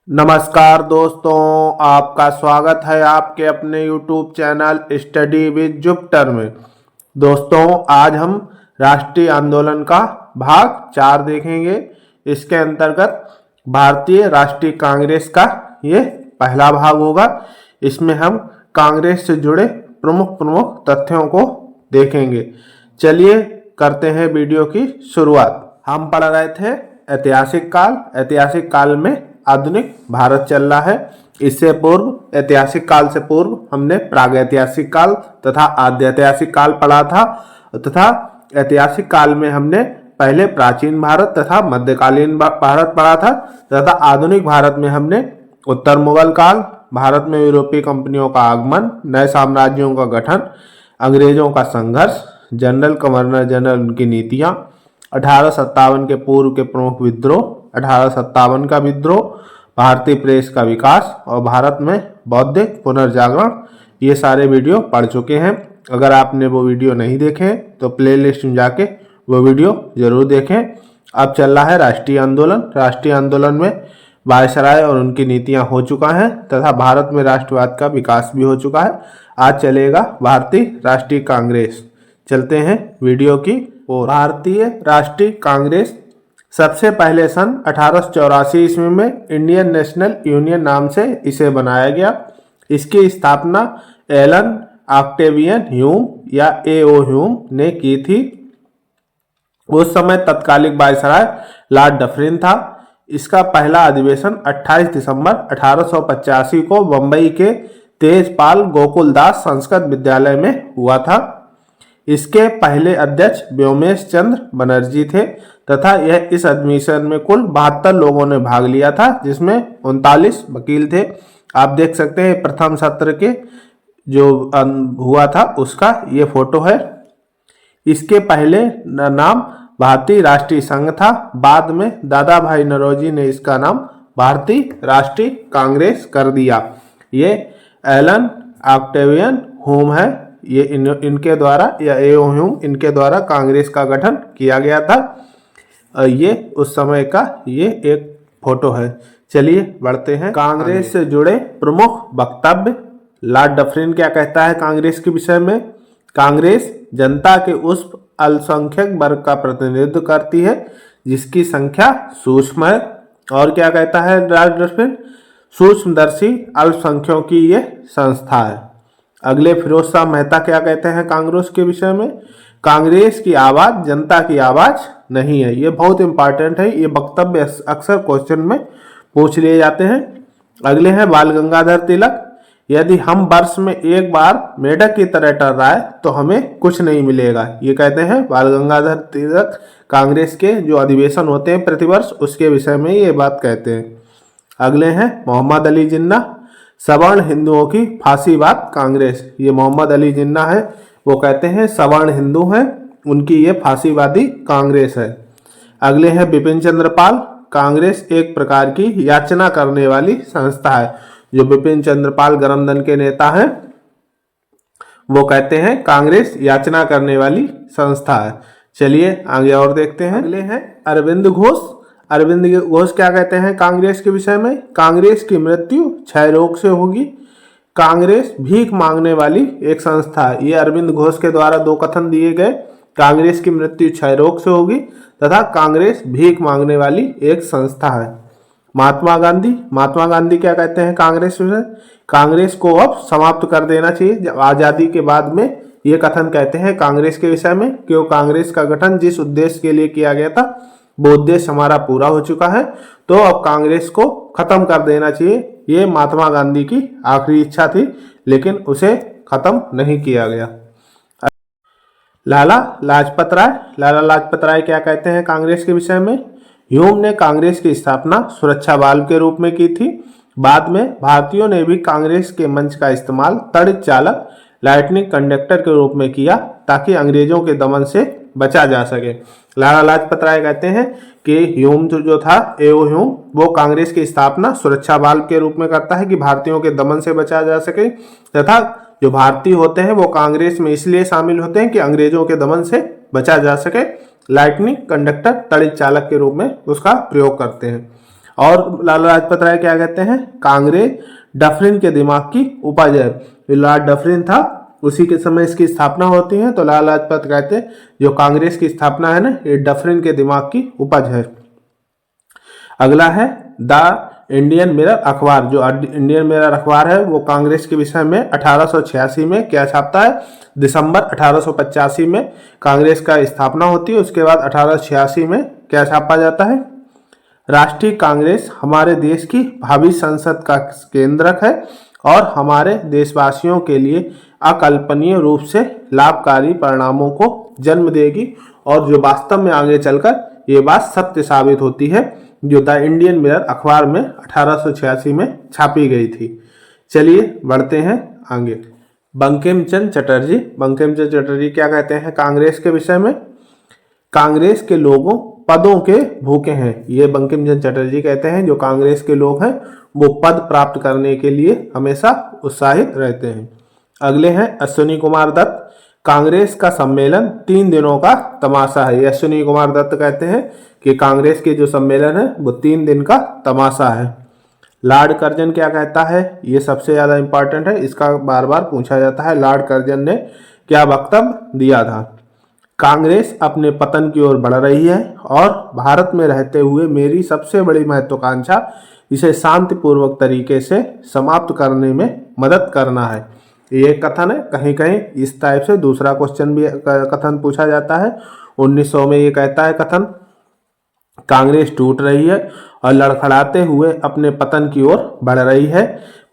नमस्कार दोस्तों, आपका स्वागत है आपके अपने YouTube channel study with Jupiter में। दोस्तों, आज हम राष्ट्रीय आंदोलन का भाग 4 देखेंगे। इसके अंतर्गत भारतीय राष्ट्रीय कांग्रेस का ये पहला भाग होगा। इसमें हम कांग्रेस से जुड़े प्रमुख तथ्यों को देखेंगे। चलिए करते हैं वीडियो की शुरुआत। हम पढ़ रहे थे ऐतिहासिक काल में आधुनिक भारत चल रहा है। इससे पूर्व ऐतिहासिक काल से पूर्व हमने प्रागैतिहासिक काल तथा आद्य ऐतिहासिक काल पढ़ा था तथा ऐतिहासिक काल में हमने पहले प्राचीन भारत तथा मध्यकालीन भारत पढ़ा था तथा आधुनिक भारत में हमने उत्तर मुगल काल, भारत में यूरोपीय कंपनियों का आगमन, नए साम्राज्यों का गठन, अंग्रेजों का संघर्ष, जनरल गवर्नर जनरल उनकी नीतियां, 1857 के पूर्व के प्रमुख विद्रोह, 1857 का विद्रोह, भारतीय प्रेस का विकास और भारत में बौद्धिक पुनर्जागरण, ये सारे वीडियो पढ़ चुके हैं। अगर आपने वो वीडियो नहीं देखे तो प्लेलिस्ट में जाके वो वीडियो जरूर देखें। अब चल रहा है राष्ट्रीय आंदोलन। राष्ट्रीय आंदोलन में वायसराय और उनकी नीतियां हो चुका हैं तथा भारत में राष्ट्रवाद का विकास भी हो चुका है। आज चलेगा भारतीय राष्ट्रीय कांग्रेस। चलते हैं वीडियो की ओर। भारतीय राष्ट्रीय कांग्रेस सबसे पहले सन 1884 ईस्वी में इंडियन नेशनल यूनियन नाम से इसे बनाया गया। इसकी स्थापना एलन ऑक्टेवियन ह्यूम या A.O. ह्यूम ने की थी। उस समय तत्कालिक वायसराय लॉर्ड डफरिन था। इसका पहला अधिवेशन 28 दिसंबर 1885 को बंबई के तेजपाल गोकुलदास संस्कृत विद्यालय में हुआ था। इसके पहले अध्यक्ष व्योमेश चंद्र बनर्जी थे तथा यह इस अधिवेशन में कुल 72 लोगों ने भाग लिया था, जिसमें 39 वकील थे। आप देख सकते हैं प्रथम सत्र के जो हुआ था उसका ये फोटो है। इसके पहले नाम भारतीय राष्ट्रीय संघ था। बाद में दादा भाई नौरोजी ने इसका नाम भारतीय राष्ट्रीय कांग्रेस कर दिया। ये एलन ऑक्टेवियन ह्यूम है, ये इनके द्वारा या A.O. ह्यूम इनके द्वारा कांग्रेस का गठन किया गया था। ये उस समय का ये एक फोटो है। चलिए बढ़ते हैं। कांग्रेस से जुड़े प्रमुख वक्तव्य। लॉर्ड डफरिन क्या कहता है कांग्रेस के विषय में? कांग्रेस जनता के उस अल्पसंख्यक वर्ग का प्रतिनिधित्व करती है जिसकी संख्या सूक्ष्म है। और क्या कहता है लॉर्ड डफरिन? सूक्ष्मदर्शी अल्पसंख्यकों की ये संस्था है। अगले फिरोज शाह मेहता क्या कहते हैं कांग्रेस के विषय में? कांग्रेस की आवाज जनता की आवाज नहीं है। ये बहुत इंपॉर्टेंट है। ये वक्तव्य अक्सर क्वेश्चन में पूछ लिए जाते हैं। अगले हैं बाल गंगाधर तिलक। यदि हम वर्ष में एक बार मेढक की तरह टर्राए तो हमें कुछ नहीं मिलेगा। ये कहते हैं बाल गंगाधर तिलक। कांग्रेस के जो अधिवेशन होते हैं प्रतिवर्ष उसके विषय में ये बात कहते हैं। अगले हैं मोहम्मद अली जिन्ना। सवर्ण हिंदुओं की फांसीवाद कांग्रेस। ये मोहम्मद अली जिन्ना है, वो कहते हैं सवर्ण हिंदू हैं, उनकी ये फांसीवादी कांग्रेस है। अगले हैं बिपिन चंद्र पाल। कांग्रेस एक प्रकार की याचना करने वाली संस्था है। जो बिपिन चंद्र पाल गरमदन के नेता हैं वो कहते हैं कांग्रेस याचना करने वाली संस्था है। चलिए आगे और देखते हैं। अगले हैं अरविंद घोष। अरविंद घोष क्या कहते हैं कांग्रेस के विषय में? कांग्रेस की मृत्यु क्षय रोग से होगी। कांग्रेस भीख मांगने वाली एक संस्था है। ये अरविंद घोष के द्वारा दो कथन दिए गए। कांग्रेस की मृत्यु क्षय रोग से होगी तथा कांग्रेस भीख मांगने वाली एक संस्था है। महात्मा गांधी क्या कहते हैं कांग्रेस विषय? कांग्रेस को अब समाप्त कर देना चाहिए। आजादी के बाद में ये कथन कहते हैं कांग्रेस के विषय में, क्यों कांग्रेस का गठन जिस उद्देश्य के लिए किया गया था वो उद्देश्य हमारा पूरा हो चुका है, तो अब कांग्रेस को खत्म कर देना चाहिए। ये महात्मा गांधी की आखिरी इच्छा थी, लेकिन उसे खत्म नहीं किया गया। लाला लाजपत राय क्या कहते हैं कांग्रेस के विषय में? ह्यूम ने कांग्रेस की स्थापना सुरक्षा बल के रूप में की थी। बाद में भारतीयों ने भी कांग्रेस के मंच का इस्तेमाल तड़ित चालक लाइटनिंग कंडक्टर के रूप में किया ताकि अंग्रेजों के दमन से बचा जा सके। लाला लाजपत राय कहते हैं कि ह्यूम जो था A.O. ह्यूम, वो कांग्रेस की स्थापना सुरक्षा बल के रूप में करता है कि भारतीयों के दमन से बचा जा सके तथा जो भारतीय होते हैं वो कांग्रेस में इसलिए शामिल होते हैं कि अंग्रेजों के दमन से बचा जा सके। लाइटनिंग कंडक्टर तड़ित चालक के रूप में उसका प्रयोग करते हैं। और लाला लाजपत राय क्या कहते हैं, कांग्रेस डफरिन के दिमाग की उपज है। लॉर्ड डफरिन था, उसी के समय इसकी स्थापना होती है। तो लाला लाजपत कहते हैं जो कांग्रेस की स्थापना है ना, ये डफरिन के दिमाग की उपज है। अगला है द इंडियन मिरर अखबार। जो इंडियन मिरर अखबार है वो कांग्रेस के विषय में 1886 में क्या छापता है, दिसंबर 1885 में कांग्रेस का स्थापना होती है। उसके बाद 1886 में क्या छापा जाता है, राष्ट्रीय कांग्रेस हमारे देश की भावी संसद का केंद्रक है और हमारे देशवासियों के लिए अकल्पनीय रूप से लाभकारी परिणामों को जन्म देगी और जो वास्तव में आगे चलकर ये बात सत्य साबित होती है, जो द इंडियन मिरर अखबार में 1886 में छापी गई थी। चलिए बढ़ते हैं आगे। बंकिम चंद्र चटर्जी। बंकिम चंद्र चटर्जी क्या कहते हैं कांग्रेस के विषय में, कांग्रेस के लोगों पदों के भूखे हैं। ये बंकिम चंद्र चटर्जी कहते हैं जो कांग्रेस के लोग हैं वो पद प्राप्त करने के लिए हमेशा उत्साहित रहते हैं। अगले हैं अश्विनी कुमार दत्त। कांग्रेस का सम्मेलन 3 दिनों का तमाशा है। ये अश्विनी कुमार दत्त कहते हैं कि कांग्रेस के जो सम्मेलन है वो 3 दिन का तमाशा है। लॉर्ड कर्जन क्या कहता है, ये सबसे ज्यादा इंपॉर्टेंट है, इसका बार बार पूछा जाता है। लॉर्ड कर्जन ने क्या वक्तव्य दिया था, कांग्रेस अपने पतन की ओर बढ़ रही है और भारत में रहते हुए मेरी सबसे बड़ी महत्वाकांक्षा इसे शांतिपूर्वक तरीके से समाप्त करने में मदद करना है। ये कथन है। कहीं कहीं इस टाइप से दूसरा क्वेश्चन भी कथन पूछा जाता है। 1900 में ये कहता है कथन, कांग्रेस टूट रही है और लड़खड़ाते हुए अपने पतन की ओर बढ़ रही है।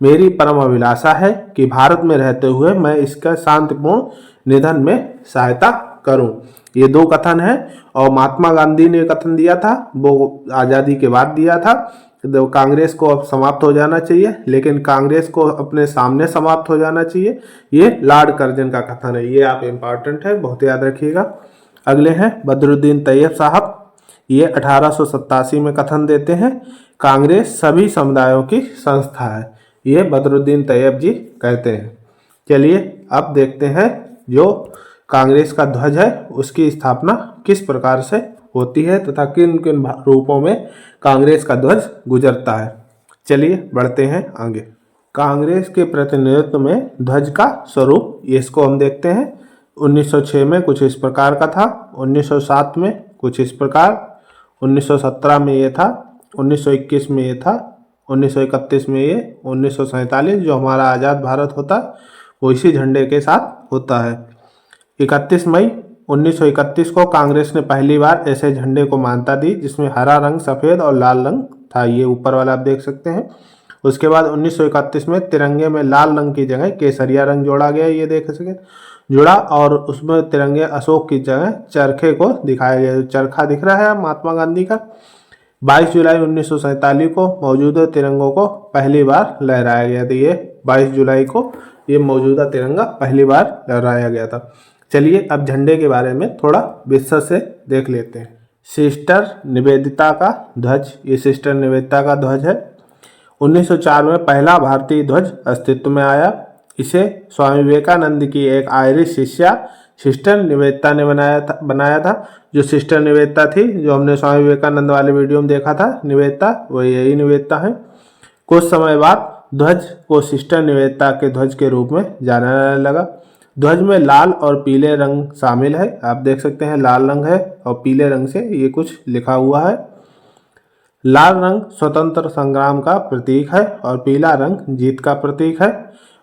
मेरी परम अभिलाषा है कि भारत में रहते हुए मैं इसका शांतिपूर्ण निधन में सहायता करूं। ये 2 कथन है और महात्मा गांधी ने कथन दिया था, वो आज़ादी के बाद दिया था। तो कांग्रेस को अब समाप्त हो जाना चाहिए, लेकिन कांग्रेस को अपने सामने समाप्त हो जाना चाहिए। ये लॉर्ड कर्जन का कथन है। ये आप इम्पॉर्टेंट है, बहुत याद रखिएगा। अगले हैं बदरुद्दीन तैयब साहब। ये 1887 में कथन देते हैं, कांग्रेस सभी समुदायों की संस्था है। ये बदरुद्दीन तैयब जी कहते हैं। चलिए अब देखते हैं जो कांग्रेस का ध्वज है उसकी स्थापना किस प्रकार से होती है तथा किन किन रूपों में कांग्रेस का ध्वज गुजरता है। चलिए बढ़ते हैं आगे। कांग्रेस के प्रतिनिधित्व में ध्वज का स्वरूप, इसको हम देखते हैं। 1906 में कुछ इस प्रकार का था, 1907 में कुछ इस प्रकार, 1917 में ये था, 1921 में ये था, 1931 में ये, 1947 जो हमारा आज़ाद भारत होता वो इसी झंडे के साथ होता है। 31 मई 1931 को कांग्रेस ने पहली बार ऐसे झंडे को मान्यता दी जिसमें हरा रंग, सफ़ेद और लाल रंग था। ये ऊपर वाला आप देख सकते हैं। उसके बाद 1931 में तिरंगे में लाल रंग की जगह केसरिया रंग जोड़ा गया, ये देख सके जुड़ा, और उसमें तिरंगे अशोक की जगह चरखे को दिखाया गया। चरखा दिख रहा है महात्मा गांधी का। 22 जुलाई 1947 को मौजूदा तिरंगों को पहली बार लहराया गया था। ये 22 जुलाई को ये मौजूदा तिरंगा पहली बार लहराया गया था। चलिए अब झंडे के बारे में थोड़ा विस्तार से देख लेते हैं। सिस्टर निवेदिता का ध्वज, ये सिस्टर निवेदिता का ध्वज है। 1904 में पहला भारतीय ध्वज अस्तित्व में आया। इसे स्वामी विवेकानंद की एक आयरिश शिष्या सिस्टर निवेदिता ने बनाया था। जो सिस्टर निवेदिता थी, जो हमने स्वामी विवेकानंद वाले वीडियो में देखा था निवेदिता, वो यही निवेदिता है। कुछ समय बाद ध्वज को सिस्टर निवेदिता के ध्वज के रूप में जाना जाने लगा। ध्वज में लाल और पीले रंग शामिल है, आप देख सकते हैं लाल रंग है और पीले रंग से ये कुछ लिखा हुआ है। लाल रंग स्वतंत्र संग्राम का प्रतीक है और पीला रंग जीत का प्रतीक है।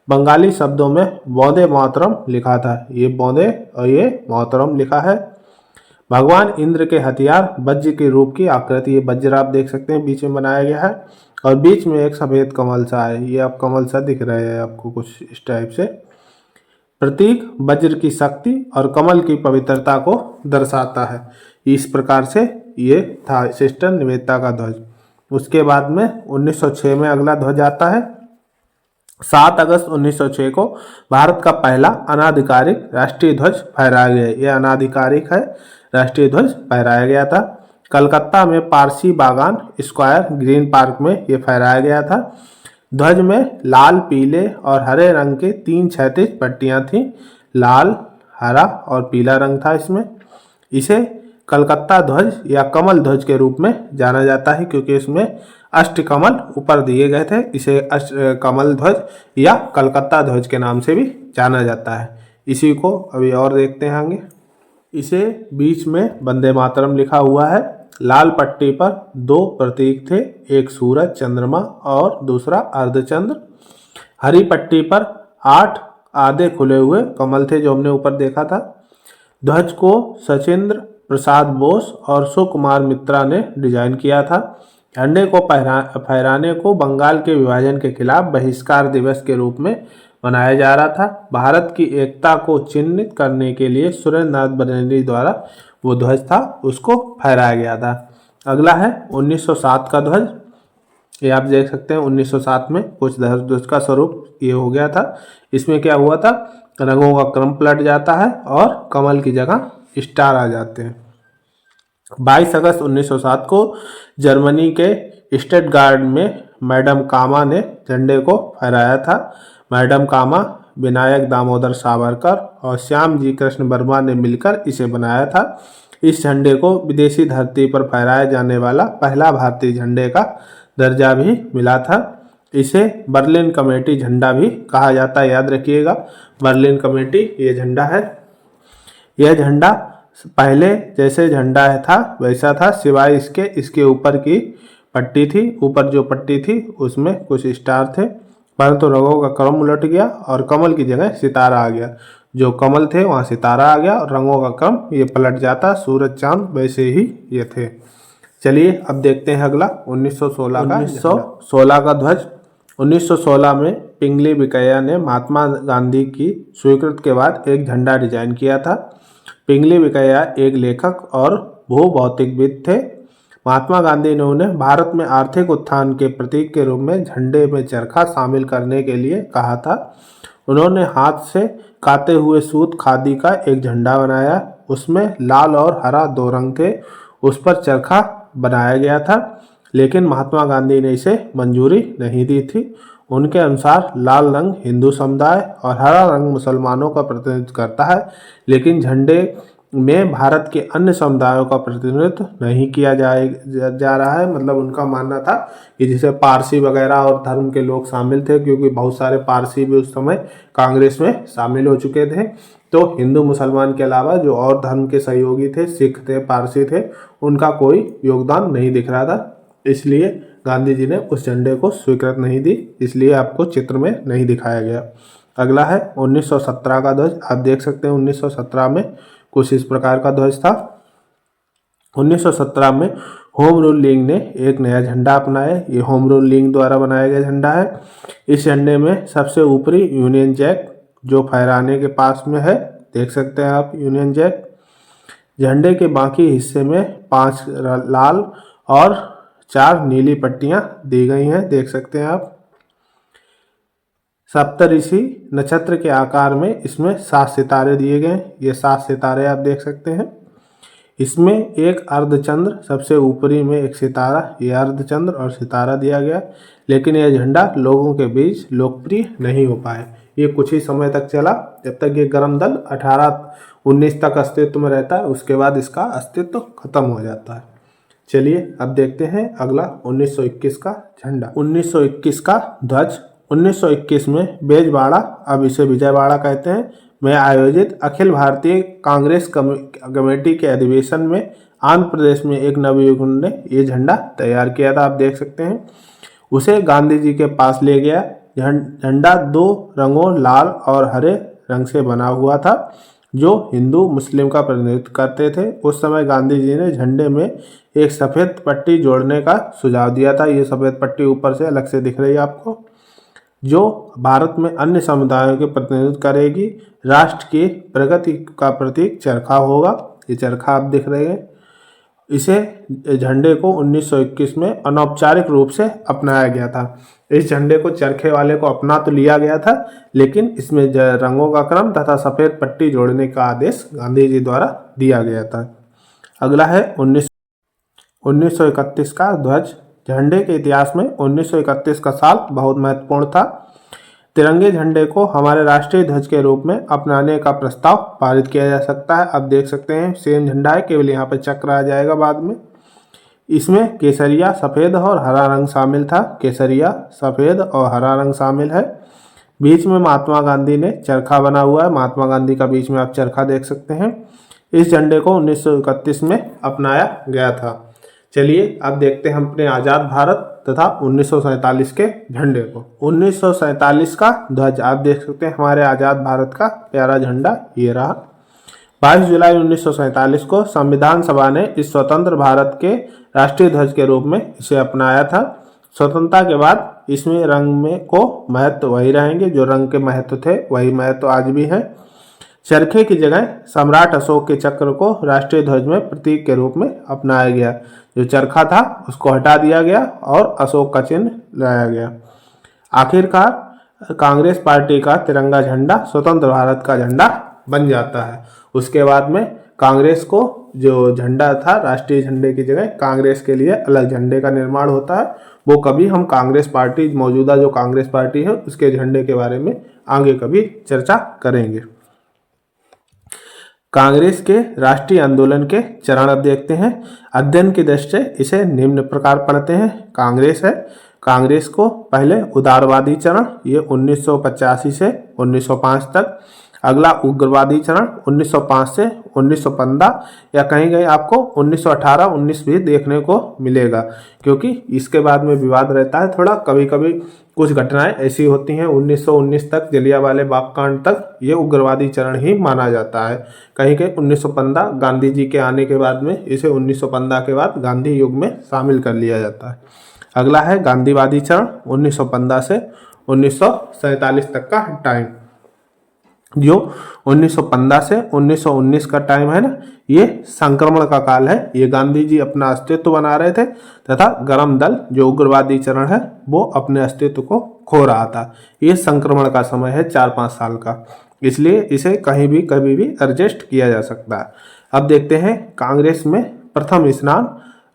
बंगाली शब्दों में वंदे मातरम लिखा था, ये वंदे और ये मातरम लिखा है। भगवान इंद्र के हथियार वज्र के रूप की आकृति, ये वज्र आप देख सकते हैं बीच में बनाया गया है और बीच में एक सफेद कमल सा है। ये आप कमल सा दिख रहे हैं आपको कुछ इस टाइप से। प्रतीक वज्र की शक्ति और कमल की पवित्रता को दर्शाता है। इस प्रकार से ये था सिस्टर निवेदिता का ध्वज। उसके बाद में 1906 में अगला ध्वज आता है। 7 अगस्त 1906 को भारत का पहला अनाधिकारिक राष्ट्रीय ध्वज फहराया गया। यह अनाधिकारिक है, राष्ट्रीय ध्वज फहराया गया था। कलकत्ता में पारसी बागान स्क्वायर ग्रीन पार्क में यह फहराया गया था। ध्वज में लाल, पीले और हरे रंग के 3 क्षैतिज पट्टियां थीं। लाल, हरा और पीला रंग था इसमें। इसे कलकत्ता ध्वज या कमल ध्वज के रूप में जाना जाता है क्योंकि इसमें अष्टकमल ऊपर दिए गए थे। इसे अष्ट कमल ध्वज या कलकत्ता ध्वज के नाम से भी जाना जाता है। इसी को अभी और देखते हैं आगे। इसे बीच में वंदे मातरम लिखा हुआ है। लाल पट्टी पर दो प्रतीक थे, एक सूरज चंद्रमा और दूसरा अर्धचंद्र। हरी पट्टी पर 8 आधे खुले हुए कमल थे जो हमने ऊपर देखा था। ध्वज को सचिंद्र प्रसाद बोस और सुकुमार मित्रा ने डिजाइन किया था। झंडे को फहराने को बंगाल के विभाजन के खिलाफ बहिष्कार दिवस के रूप में मनाया जा रहा था। भारत की एकता को चिन्हित करने के लिए सुरेंद्र नाथ बरेली द्वारा वो ध्वज था उसको फहराया गया था। अगला है 1907 का ध्वज। ये आप देख सकते हैं 1907 में कुछ ध्वज का स्वरूप ये हो गया था। इसमें क्या हुआ था, रंगों का क्रम पलट जाता है और कमल की जगह स्टार आ जाते हैं। 22 अगस्त 1907 को जर्मनी के स्टटगार्ट में मैडम कामा ने झंडे को फहराया था। मैडम कामा विनायक दामोदर सावरकर और श्याम जी कृष्ण वर्मा ने मिलकर इसे बनाया था। इस झंडे को विदेशी धरती पर फहराया जाने वाला पहला भारतीय झंडे का दर्जा भी मिला था। इसे बर्लिन कमेटी झंडा भी कहा जाता है, याद रखिएगा। बर्लिन कमेटी ये झंडा है। यह झंडा पहले जैसे झंडा था वैसा था, सिवाय इसके ऊपर की पट्टी थी, ऊपर जो पट्टी थी उसमें कुछ स्टार थे, परंतु रंगों का क्रम उलट गया और कमल की जगह सितारा आ गया। जो कमल थे वहाँ सितारा आ गया और रंगों का क्रम ये पलट जाता, सूरज चांद वैसे ही ये थे। चलिए अब देखते हैं अगला 1916 का ध्वज। 1916 में पिंगली बिकैया ने महात्मा गांधी की स्वीकृति के बाद एक झंडा डिजाइन किया था। पिंगली बिकैया एक लेखक और भूभौतिकविद थे। महात्मा गांधी ने उन्हें भारत में आर्थिक उत्थान के प्रतीक के रूप में झंडे में चरखा शामिल करने के लिए कहा था। उन्होंने हाथ से काते हुए सूत खादी का एक झंडा बनाया। उसमें लाल और हरा 2 रंग थे। उस पर चरखा बनाया गया था, लेकिन महात्मा गांधी ने इसे मंजूरी नहीं दी थी। उनके अनुसार लाल रंग हिंदू समुदाय और हरा रंग मुसलमानों का प्रतिनिधित्व करता है, लेकिन झंडे में भारत के अन्य समुदायों का प्रतिनिधित्व नहीं किया जा रहा है। मतलब उनका मानना था कि जैसे पारसी वगैरह और धर्म के लोग शामिल थे, क्योंकि बहुत सारे पारसी भी उस समय कांग्रेस में शामिल हो चुके थे। तो हिंदू मुसलमान के अलावा जो और धर्म के सहयोगी थे, सिख थे, पारसी थे, उनका कोई योगदान नहीं दिख रहा था। इसलिए गांधी जी ने उस झंडे को स्वीकृति नहीं दी, इसलिए आपको चित्र में नहीं दिखाया गया। अगला है 1917 का ध्वज। आप देख सकते हैं 1917 में कुछ इस प्रकार का ध्वज था। 1917 में होम रूल लीग ने एक नया झंडा अपनाया। ये होम रूल लीग द्वारा बनाया गया झंडा है। इस झंडे में सबसे ऊपरी यूनियन जैक जो फहराने के पास में है, देख सकते हैं आप यूनियन जैक। झंडे के बाकी हिस्से में 5 लाल और 4 नीली पट्टियां दी गई हैं, देख सकते हैं आप। सप्तऋषि नक्षत्र के आकार में इसमें 7 सितारे दिए गए। ये 7 सितारे आप देख सकते हैं। इसमें एक अर्धचंद्र सबसे ऊपरी में एक सितारा, ये अर्धचंद्र और सितारा दिया गया, लेकिन यह झंडा लोगों के बीच लोकप्रिय नहीं हो पाए। ये कुछ ही समय तक चला, जब तक ये गर्म दल 1819 तक अस्तित्व में रहता है, उसके बाद इसका अस्तित्व खत्म हो जाता है। चलिए अब देखते हैं अगला 1921 का झंडा। 1921 का ध्वज। 1921 में बेजबाड़ा, अब इसे विजयवाड़ा कहते हैं, में आयोजित अखिल भारतीय कांग्रेस कमेटी के अधिवेशन में आंध्र प्रदेश में एक नवयुवक ने ये झंडा तैयार किया था, आप देख सकते हैं। उसे गांधी जी के पास ले गया। झंडा 2 रंगों लाल और हरे रंग से बना हुआ था, जो हिंदू मुस्लिम का प्रतिनिधित्व करते थे। उस समय गांधी जी ने झंडे में एक सफ़ेद पट्टी जोड़ने का सुझाव दिया था। ये सफ़ेद पट्टी ऊपर से अलग से दिख रही है आपको, जो भारत में अन्य समुदायों के प्रतिनिधित्व करेगी। राष्ट्र की प्रगति का प्रतीक चरखा होगा। ये चरखा आप दिख रहे हैं। इसे झंडे को 1921 में अनौपचारिक रूप से अपनाया गया था। इस झंडे को चरखे वाले को अपना तो लिया गया था, लेकिन इसमें रंगों का क्रम तथा सफ़ेद पट्टी जोड़ने का आदेश गांधी जी द्वारा दिया गया था। अगला है 1931 का ध्वज। झंडे के इतिहास में 1931 का साल बहुत महत्वपूर्ण था। तिरंगे झंडे को हमारे राष्ट्रीय ध्वज के रूप में अपनाने का प्रस्ताव पारित किया जा सकता है। आप देख सकते हैं सेम झंडा है, केवल यहाँ पर चक्र आ जाएगा बाद में। इसमें केसरिया, सफ़ेद और हरा रंग शामिल था। केसरिया, सफ़ेद और हरा रंग शामिल है। बीच में महात्मा गांधी ने चरखा बना हुआ है। महात्मा गांधी का बीच में आप चरखा देख सकते हैं। इस झंडे को 1931 में अपनाया गया था। चलिए अब देखते हैं हम अपने आज़ाद भारत तथा 1947 के झंडे को। 1947 का ध्वज आप देख सकते हैं। हमारे आज़ाद भारत का प्यारा झंडा ये रहा। 22 जुलाई 1947 को संविधान सभा ने इस स्वतंत्र भारत के राष्ट्रीय ध्वज के रूप में इसे अपनाया था। स्वतंत्रता के बाद इसमें रंग में को महत्व वही रहेंगे, जो रंग के महत्व थे वही महत्व आज भी है। चरखे की जगह सम्राट अशोक के चक्र को राष्ट्रीय ध्वज में प्रतीक के रूप में अपनाया गया। जो चरखा था उसको हटा दिया गया और अशोक का चिन्ह लाया गया। आखिरकार कांग्रेस पार्टी का तिरंगा झंडा स्वतंत्र भारत का झंडा बन जाता है। उसके बाद में कांग्रेस को जो झंडा था, राष्ट्रीय झंडे की जगह कांग्रेस के लिए अलग झंडे का निर्माण होता है। वो कभी हम कांग्रेस पार्टी, मौजूदा जो कांग्रेस पार्टी है उसके झंडे के बारे में आगे कभी चर्चा करेंगे। कांग्रेस के राष्ट्रीय आंदोलन के चरण अब देखते हैं। अध्ययन की दृष्टि से इसे निम्न प्रकार पढ़ते हैं। कांग्रेस है, कांग्रेस को पहले उदारवादी चरण, ये 1985 से 1905 तक। अगला उग्रवादी चरण 1905 से 1915, या कहीं कहीं आपको 1918-19 भी देखने को मिलेगा, क्योंकि इसके बाद में विवाद रहता है थोड़ा। कभी कभी कुछ घटनाएं ऐसी होती हैं 1919 तक, जलियांवाला बाग कांड तक ये उग्रवादी चरण ही माना जाता है। कहीं कहीं 1915 गांधी जी के आने के बाद में इसे 1915 के बाद गांधी युग में शामिल कर लिया जाता है। अगला है गांधीवादी चरण 1915 से 1947 तक का टाइम। जो 1915 से 1919 का टाइम है ना, ये संक्रमण का काल है। ये गांधी जी अपना अस्तित्व बना रहे थे तथा गरम दल जो उग्रवादी चरण है वो अपने अस्तित्व को खो रहा था। ये संक्रमण का समय है 4-5 साल का, इसलिए इसे कहीं भी कभी भी एडजस्ट किया जा सकता है। अब देखते हैं कांग्रेस में प्रथम स्नान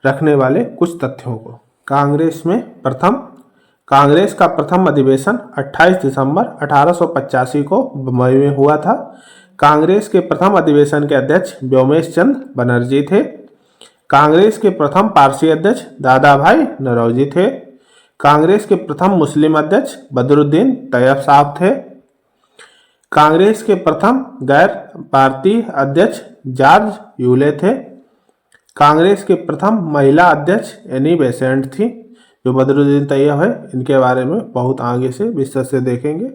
रखने वाले कुछ तथ्यों को। कांग्रेस का प्रथम अधिवेशन 28 दिसंबर 1885 को बम्बई में हुआ था। कांग्रेस के प्रथम अधिवेशन के अध्यक्ष व्योमेश चंद्र बनर्जी थे। कांग्रेस के प्रथम पारसी अध्यक्ष दादा भाई नौरोजी थे। कांग्रेस के प्रथम मुस्लिम अध्यक्ष बदरुद्दीन तैयब साहब थे। कांग्रेस के प्रथम गैर भारतीय अध्यक्ष जॉर्ज यूले थे। कांग्रेस के प्रथम महिला अध्यक्ष एनी बेसेंट थी। जो बदरुद्दीन तैयब है इनके बारे में बहुत आगे से विस्तार से देखेंगे।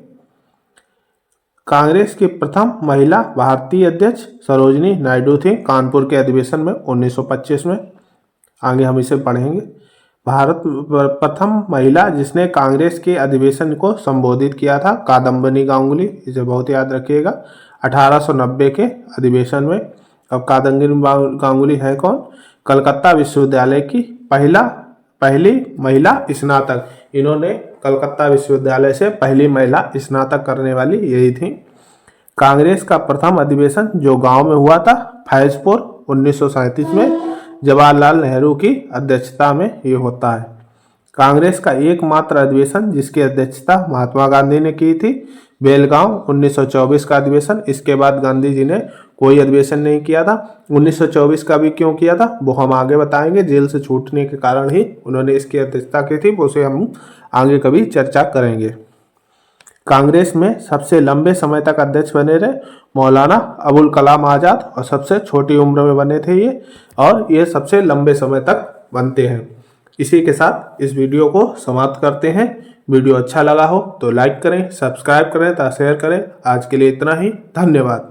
कांग्रेस की प्रथम महिला भारतीय अध्यक्ष सरोजनी नायडू थी, कानपुर के अधिवेशन में 1925 में। आगे हम इसे पढ़ेंगे। भारत प्रथम महिला जिसने कांग्रेस के अधिवेशन को संबोधित किया था कादम्बिनी गांगुली, इसे बहुत याद रखिएगा, 1890 के अधिवेशन में। अब कादम्बिनी गांगुली है कौन? कलकत्ता विश्वविद्यालय की पहली महिला स्नातक। इन्होंने कलकत्ता विश्वविद्यालय से पहली महिला स्नातक करने वाली यही थी। कांग्रेस का प्रथम अधिवेशन जो गांव में हुआ था फैजपुर 1937 में, जवाहरलाल नेहरू की अध्यक्षता में ये होता है। कांग्रेस का एकमात्र अधिवेशन जिसकी अध्यक्षता महात्मा गांधी ने की थी, बेलगांव 1924 का अधिवेशन। इसके बाद गांधी जी ने कोई अधिवेशन नहीं किया था। 1924 का भी क्यों किया था वो हम आगे बताएंगे। जेल से छूटने के कारण ही उन्होंने इसकी अध्यक्षता की थी, उसे हम आगे कभी चर्चा करेंगे। कांग्रेस में सबसे लंबे समय तक अध्यक्ष बने रहे मौलाना अबुल कलाम आज़ाद, और सबसे छोटी उम्र में बने थे ये, और ये सबसे लंबे समय तक बनते हैं। इसी के साथ इस वीडियो को समाप्त करते हैं। वीडियो अच्छा लगा हो तो लाइक करें, सब्सक्राइब करें तथा शेयर करें। आज के लिए इतना ही, धन्यवाद।